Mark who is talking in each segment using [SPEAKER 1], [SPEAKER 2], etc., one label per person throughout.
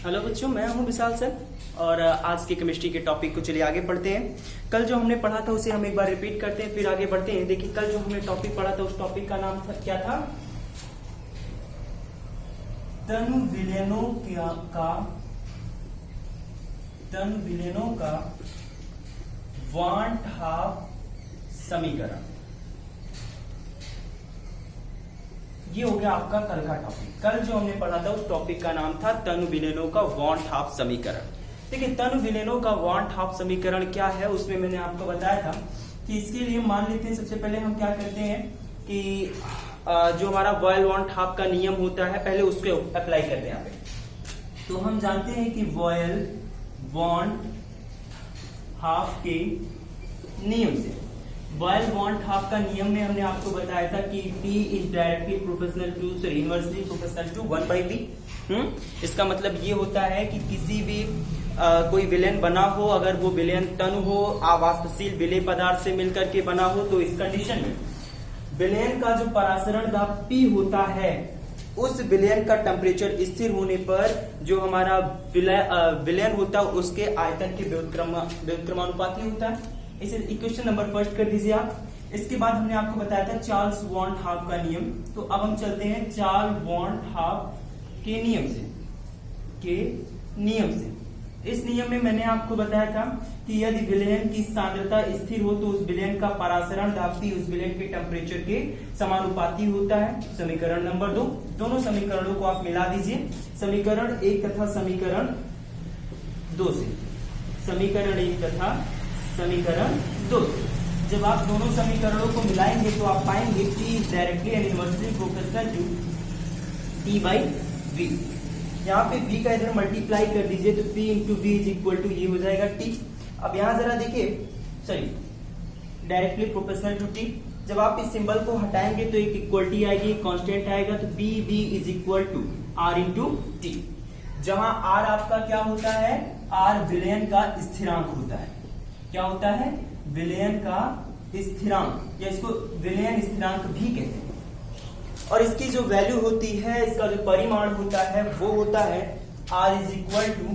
[SPEAKER 1] Hello बच्चों, मैं हूं विशाल सर और आज के केमिस्ट्री के टॉपिक को चलिए आगे पढ़ते हैं। कल जो हमने पढ़ा था उसे हम एक बार रिपीट करते हैं, फिर आगे बढ़ते हैं। देखिए, कल जो हमने टॉपिक पढ़ा था उस टॉपिक का नाम क्या था? तनु विलेनों का वांट हाफ समीकरण। ये हो गया आपका कल का टॉपिक। कल जो हमने पढ़ा था उस टॉपिक का नाम था तनु विलेनों का वांट हाफ समीकरण। देखिए, तनु विलेनों का वांट हाफ समीकरण क्या है, उसमें मैंने आपको बताया था कि इसके लिए मान लेते हैं सबसे पहले हम क्या करते हैं कि जो हमारा वॉयल वांट हाफ का नियम होता है पहले उसको अप्लाई करते हैं यहाँ पे। तो हम जानते हैं कि वॉयल वांट हाफ के नियम से, वॉयल वांट हाफ का नियम में हमने आपको बताया था कि P is directly proportional to inversely proportional to 1/B। इसका मतलब ये होता है कि किसी भी कोई विलेन बना हो, अगर वो विलेन तनु हो, आवाष्पशील विलेय पदार्थ से मिलकर के बना हो, तो इस कंडीशन में विलेन का जो परासरण दाब P होता है, उस विलेन का टेम्परेचर स्थिर होने पर जो हमारा विलेन होता है उसके आयतन के व्युत्क्रमानुपाती होता है। इसे इक्वेशन नंबर फर्स्ट कर दीजिए आप। इसके बाद हमने आपको बताया था चार्ल्स वांट हाफ का नियम। तो अब हम चलते हैं चार्ल्स वांट हाफ के नियम से। इस नियम में मैंने आपको बताया था कि यदि विलेन की सांद्रता स्थिर हो तो उस विलेन का परासरण दाब भी उस विलेन के टेम्परेचर के समानुपाती होता है। समीकरण नंबर 2, दोनों समीकरणों को आप मिला दीजिए, समीकरण 1 तथा समीकरण 2 से। समीकरण 1 तथा समीकरण 2 से जब आप दोनों समीकरणों को मिलाएंगे तो आप पाएंगे P is directly and inversely proportional to T/V। यहाँ पे V का इधर मल्टीप्लाई कर दीजिए तो P into V is equal to ये हो जाएगा T। अब यहाँ जरा देखिए, sorry, directly proportional to T। जब आप इस सिंबल को हटाएंगे तो एक इक्वलिटी आएगी, एक कांस्टेंट आएगा, तो PV is equal to R into T। जहां R आपका क्या होता है? R विलेन का स्थिरांक होता है। क्या होता है? विलेन का स्थिरांक, या इसको विलेन स्थिरांक भी कहते हैं। और इसकी जो वैल्यू होती है, इसका जो परिमाण होता है वो होता है R इज इक्वल टू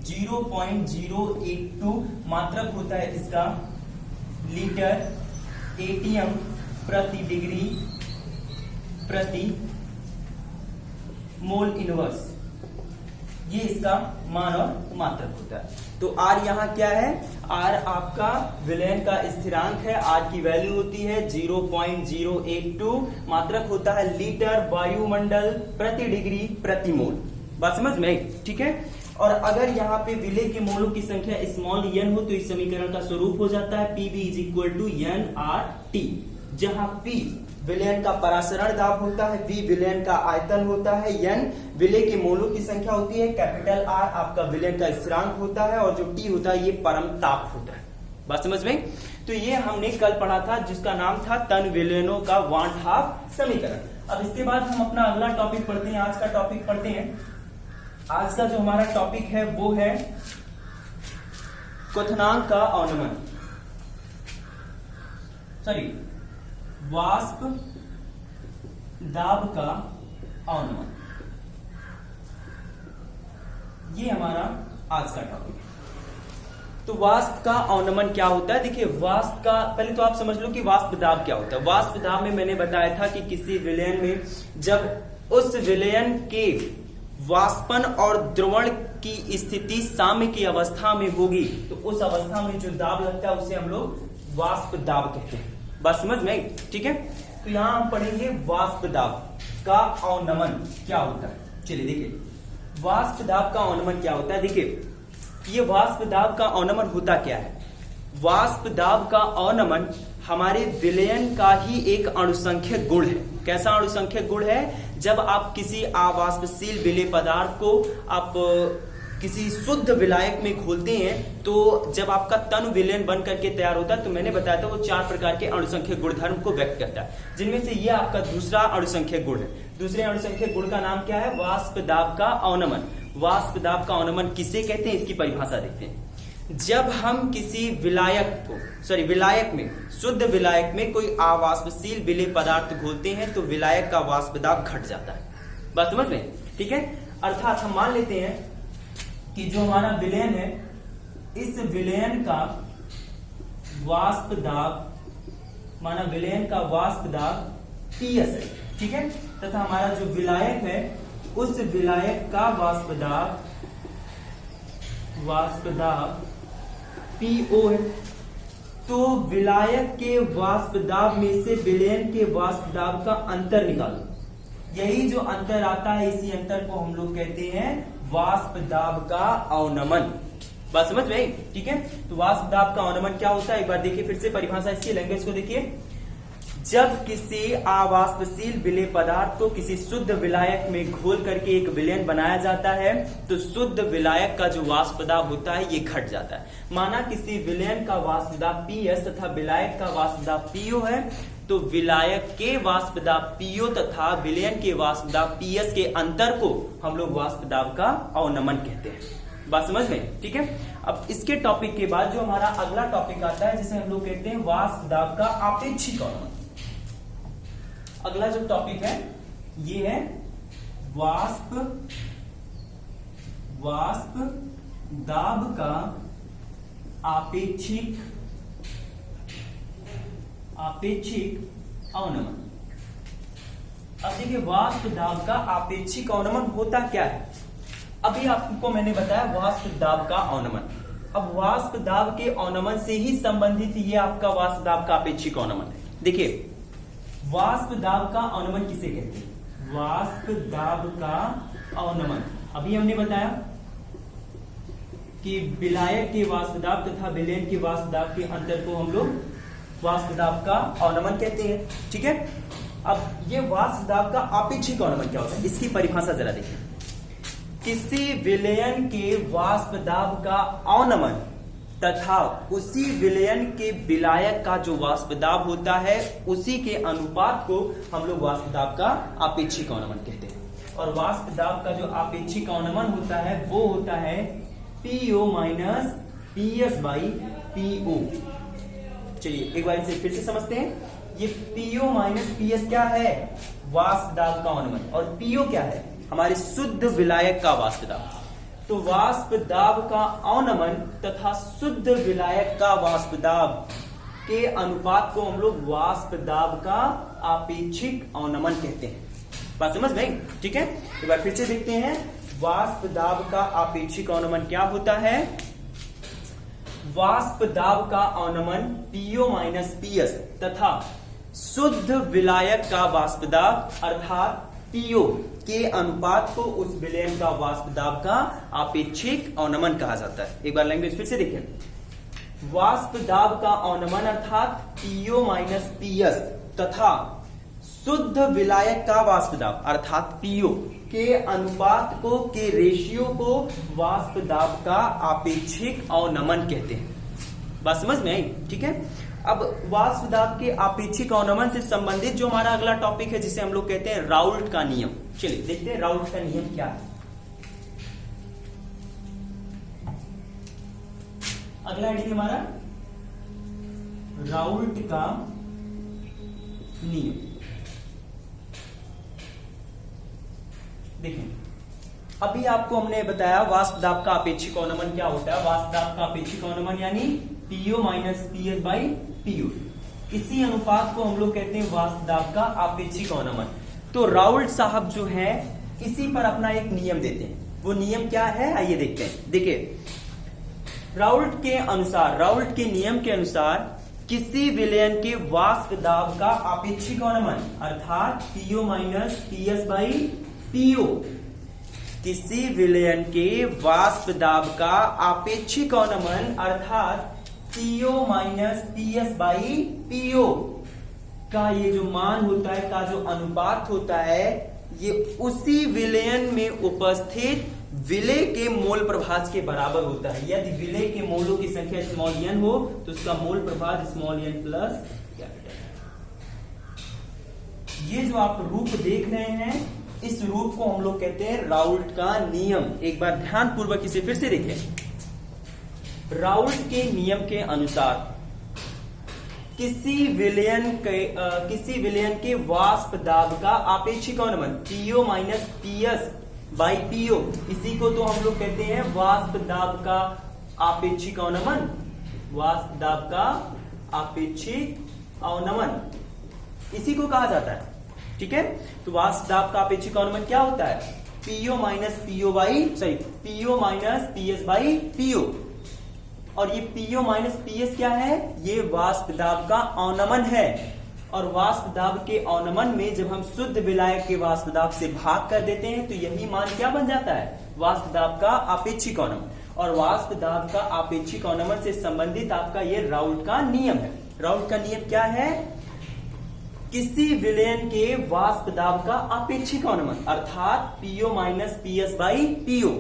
[SPEAKER 1] 0.082 मात्रक होता है इसका लीटर एटीएम प्रति डिग्री प्रति मोल इनवर्स। ये इसका मान और मात्रक होता है। तो R यहाँ क्या है? R आपका विलेन का स्थिरांक है। R की वैल्यू होती है 0.082, मात्रक होता है लीटर वायुमंडल प्रति डिग्री प्रति मोल। बात समझ में? ठीक है। और अगर यहाँ पे विलेय के मोलों की संख्या स्मॉल n हो तो इस समीकरण का स्वरूप हो जाता है PV is equal to NRT, जहां P विलेन का परासरण दाब होता है, V विलेन का आयतन होता है, N विलेय के मोलों की संख्या होती है, कैपिटल R आपका विलेन का स्थिरांक होता है, और जो T होता है ये परम ताप होता है। बात समझ में? तो ये हमने कल पढ़ा था जिसका नाम था तनु विलेनों का वांट हाफ समीकरण। अब इसके बाद हम अपना अगला टॉपिक पढ़ते हैं। आज का टॉपिक पढ़ते हैं। आज का जो हमारा टॉपिक है वो है क्वथनांक का अवनमन, सॉरी, वाष्प दाब का अवनमन। ये हमारा आज का टॉपिक है। तो वाष्प का अवनमन क्या होता है? देखिए, वाष्प का पहले तो आप समझ लो कि वाष्प दाब क्या होता है। वाष्प दाब में मैंने बताया था कि किसी विलयन में जब उस विलयन के वाष्पन और द्रवण की स्थिति साम्य की अवस्था में होगी तो उस अवस्था में जो दाब लगता है उसे हम लोग वाष्प दाब कहते हैं। बात समझ में? ठीक है। तो यहां हम पढ़ेंगे वाष्प दाब का अवनमन क्या होता है। चलिए देखिए, वाष्प दाब का अवनमन क्या होता है। देखिए, ये वाष्प दाब का अवनमन होता क्या है? वाष्प दाब का अवनमन हमारे विलयन का ही एक अणुसंख्यक गुण है। कैसा अणुसंख्यक गुण है? जब आप किसी अवाष्पशील विलेय पदार्थ को आप किसी शुद्ध विलायक में घोलते हैं तो जब आपका तनु विलेन बन करके तैयार होता है तो मैंने बताया था वो 4 प्रकार के अणुसंख्यक गुणधर्म को व्यक्त करता है, जिनमें से ये आपका दूसरा अणुसंख्यक गुण है। दूसरे अणुसंख्यक गुण का नाम क्या है? वाष्प दाब का अवनमन। वाष्प दाब का अवनमन किसे कहते हैं, इसकी परिभाषा देखते हैं। जब हम किसी विलायक में, शुद्ध विलायक में कोई अवाष्पशील विलेय पदार्थ घोलते हैं तो विलायक का वाष्प दाब घट जाता है। बात समझ में? ठीक है, अर्थात हम मान लेते हैं कि जो हमारा विलयन है, इस विलयन का वाष्प दाब, माना विलयन का वाष्प दाब Ps है, ठीक है, तथा हमारा जो विलायक है उस विलायक का वाष्प दाब PO है। तो विलायक के वाष्प दाब में से विलयन के वाष्प दाब का अंतर निकालो। यही जो अंतर आता है, इसी अंतर को हम लोग कहते हैं वाष्प दाब का अवनमन। बात समझ में आई? ठीक है, तो वाष्प दाब का अवनमन क्या होता है, एक बार देखिए फिर से परिभाषा इसकी, लैंग्वेज को देखिए। जब किसी अवाष्पशील विलेय पदार्थ को किसी शुद्ध विलायक में घोल करके एक विलयन बनाया जाता है तो शुद्ध विलायक का जो वाष्प दाब होता है ये घट जाता है। माना किसी विलयन का वाष्प दाब PS तथा विलायक का वाष्प दाब PO है, तो विलायक के वाष्प दाब PO तथा विलयन के वाष्प दाब PS के अंतर को हम लोग वाष्प दाब का अवनमन कहते हैं। बात समझ में? ठीक है, अब इसके टॉपिक के बाद जो हमारा अगला टॉपिक आता है जिसे हम लोग कहते हैं वाष्प दाब का आपेक्षिक अवनमन। अगला जो टॉपिक है ये है वाष्प दाब का आपेक्षिक अवनमन। अब देखिए वाष्प दाब का आपेक्षिक अवनमन होता क्या है। अभी आपको मैंने बताया वाष्प दाब का अवनमन। अब वाष्प दाब के अवनमन से ही संबंधित ये आपका वाष्प दाब का आपेक्षिक अवनमन है। देखिए वाष्प दाब का अवनमन किसे कहते हैं? वाष्प दाब का अवनमन, अभी हमने बताया कि विलायक के वाष्प दाब तथा विलयन के वाष्प दाब के अंतर को हम लोग वाष्प दाब का अवनमन कहते हैं। ठीक है, अब ये वाष्प दाब का आपेक्षिक अवनमन क्या होता है, इसकी परिभाषा जरा देखिए। किसी विलयन के वाष्प दाब का अवनमन तथा उसी विलयन के विलायक का जो वाष्प दाब होता है उसी के अनुपात को हम लोग वाष्प दाब का आपेक्षिक अवनमन कहते हैं। और वाष्प दाब का जो आपेक्षिक अवनमन होता है वो होता है PO minus PS by PO। चलिए एक बार इसे फिर से समझते हैं। ये PO माइनस PS क्या है? वाष्प दाब का अवनमन। और PO क्या है? हमारे शुद्ध विलायक का वाष्प दाब। तो वाष्प दाब का अवनमन तथा शुद्ध विलायक का वाष्प दाब के अनुपात को हम लोग वाष्प दाब का आपेक्षिक अवनमन कहते हैं। बात समझ में? ठीक है, एक बार फिर से देखते हैं वाष्प दाब का आपेक्षिक अवनमन क्या होता है। वाष्प दाब का अवनमन PO माइनस PS तथा शुद्ध विलायक का वाष्प दाब अर्थात PO के अनुपात को उस विलयन का वाष्प दाब का आपेक्षिक अवनमन कहा जाता है। एक बार लैंग्वेज फिर से देखिए। वाष्प दाब का अवनमन अर्थात PO माइनस PS तथा शुद्ध विलायक का वाष्प दाब अर्थात PO के अनुपात को के रेशियो को वाष्प दाब का आपेक्षिक अवनमन कहते हैं। बात समझ में आई? ठीक है, अब वाष्प दाब के आपेक्षिक अवनमन से संबंधित जो हमारा अगला टॉपिक है जिसे हम लोग कहते हैं राउल्ट का नियम। चलिए देखते हैं राउल्ट का नियम क्या है। अगला हेडिंग हमारा राउल्ट का नियम। देखिए अभी आपको हमने बताया वाष्प दाब का आपेक्षिक अवनमन क्या होता है। वाष्प दाब का आपेक्षिक अवनमन यानी PO minus PS by PO, इसी अनुपात को हम लोग कहते हैं वाष्प दाब का आपेक्षिक अवनमन। तो राउल्ट साहब जो है इसी पर अपना एक नियम देते हैं। वो नियम क्या है आइए देखते हैं। देखिए राउल्ट के नियम के अनुसार किसी विलयन के वाष्प दाब का आपेक्षिक अवनमन अर्थात PO minus PS by PO, किसी विलयन के वाष्प दाब का आपेक्षिक अवनमन अर्थात PO minus PS by PO का ये जो मान होता है, का जो अनुपात होता है, ये उसी विलयन में उपस्थित विलेय के मोल प्रभाज के बराबर होता है। यदि विलेय के मोलों की संख्या स्मॉल n हो तो उसका मोल प्रभाज स्मॉल n प्लस कैपिटल। ये जो आप रूप देख रहे हैं इस रूप को हम लोग कहते हैं राउल्ट का नियम। एक बार ध्यान पूर्वक इसे फिर से देखें। राउल्ट के नियम के अनुसार किसी विलयन के वाष्प दाब का आपेक्षिक अवनमन PO minus PS by PO, इसी को तो हम लोग कहते हैं वाष्प दाब का आपेक्षिक अवनमन। वाष्प दाब का आपेक्षिक अवनमन इसी को कहा जाता है। ठीक है, तो वाष्प दाब का आपेक्षिक अवनमन क्या होता है? PO minus PO by PO minus PS by PO. और ये पीओ माइनस पीएस क्या है? ये वाष्प दाब का अवनमन है। और वाष्प दाब के अवनमन में जब हम शुद्ध विलायक के वाष्प दाब से भाग कर देते हैं तो यही मान क्या बन जाता है? वाष्प दाब का आपेक्षिक अवनमन। और वाष्प दाब का आपेक्षिक अवनमन से संबंधित आपका ये राउल्ट का नियम है। राउल्ट का नियम क्या है? किसी विलयन के वाष्प दाब का आपेक्षिक अवनमन अर्थात PO minus PS by PO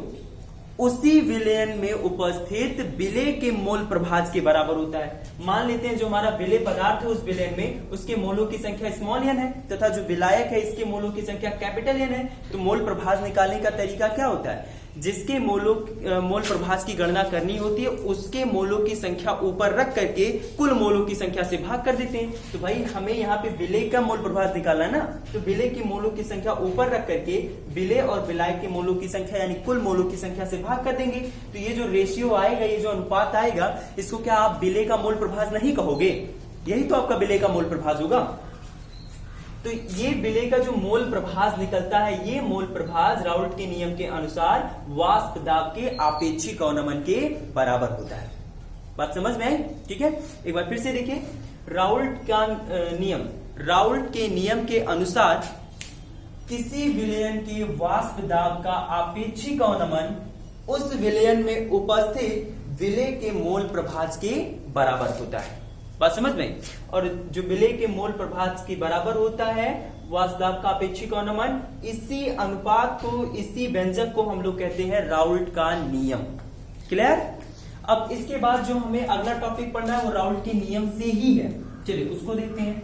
[SPEAKER 1] उसी विलयन में उपस्थित विलेय के मोल प्रभाज के बराबर होता है। मान लेते हैं जो हमारा विलेय पदार्थ है उस विलयन में उसके मोलों की संख्या स्मॉल एन है तथा जो विलायक है इसके मोलों की संख्या कैपिटल एन है। तो मोल प्रभाज निकालने का तरीका क्या होता है? जिसके मोल प्रभाज की गणना करनी होती है उसके मोलों की संख्या ऊपर रख करके कुल मोलों की संख्या से भाग कर देते हैं। तो भाई हमें यहाँ पे विलेय का मोल प्रभाज निकालना है ना, तो विलेय की मोलों की संख्या ऊपर रख करके विलेय और विलायक के मोलों की संख्या यानी कुल मोलों की संख्या से भाग कर देंगे। तो ये जो रेशियो आएगा, ये जो अनुपात आएगा, इसको क्या आप विलेय का मोल प्रभाज नहीं कहोगे? यही तो आपका विलेय का मोल प्रभाज होगा। तो ये विलेय का जो मोल प्रभाज निकलता है, ये मोल प्रभाज राउल्ट के नियम के अनुसार वाष्प दाब के आपेक्षिक अवनमन के बराबर होता है। बात समझ में आई? ठीक है, एक बार फिर से देखिए राउल्ट का नियम। राउल्ट के नियम के अनुसार किसी विलयन के वाष्प दाब का आपेक्षिक अवनमन उस विलयन में उपस्थित विलेय के मोल प्रभाज के बराबर होता है। बात समझ में? और जो विलेय के मोल प्रभाज के बराबर होता है वाष्प दाब का आपेक्षिक अवनमन, इसी अनुपात को, इसी व्यंजक को हम लोग कहते हैं राउल्ट का नियम। क्लियर? अब इसके बाद जो हमें अगला टॉपिक पढ़ना है वो राउल्ट के नियम से ही है। चलिए उसको देखते हैं।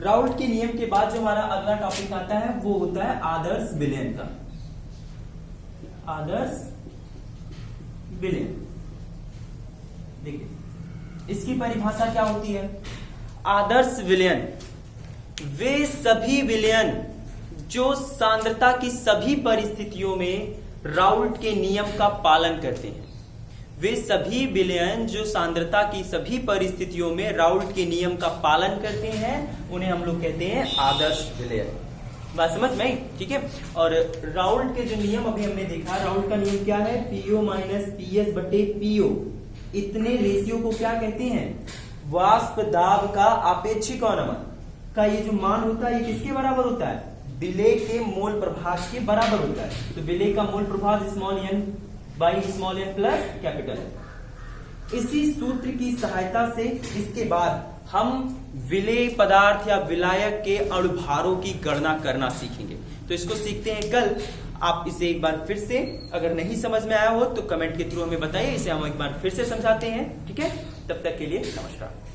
[SPEAKER 1] राउल्ट के नियम के बाद जो हमारा अगला टॉपिक आता है वो होता है आदर्श विलयन का। आदर्श विलयन, देखिए इसकी परिभाषा क्या होती है? आदर्श विलयन वे सभी विलयन जो सांद्रता की सभी परिस्थितियों में राउल्ट के नियम का पालन करते हैं। वे सभी विलयन जो सांद्रता की सभी परिस्थितियों में राउल्ट के नियम का पालन करते हैं उन्हें हम लोग कहते हैं आदर्श विलयन। बात समझ में आई? ठीक है, और राउल्ट के जो नियम अभी हमने देखा, राउल्ट का नियम क्या है? पीओ माइनस पीएस बटे पीओ, इतने रेशियो को क्या कहते हैं? वाष्प दाब का आपेक्षिक अवनमन का ये जो मान होता है ये किसके बराबर होता है? विलेय के मोल प्रभाज के बराबर होता है। तो विलेय का मोल प्रभाज small n by small n plus capital N. इसी सूत्र की सहायता से इसके बाद हम विलेय पदार्थ या विलायक के अणुभारों की गणना करना सीखेंगे। तो इसको सीखते हैं कल। आप इसे एक बार फिर से अगर नहीं समझ में आया हो तो कमेंट के थ्रू हमें बताइए, इसे हम एक बार फिर से समझाते हैं। ठीक है, तब तक के लिए नमस्कार।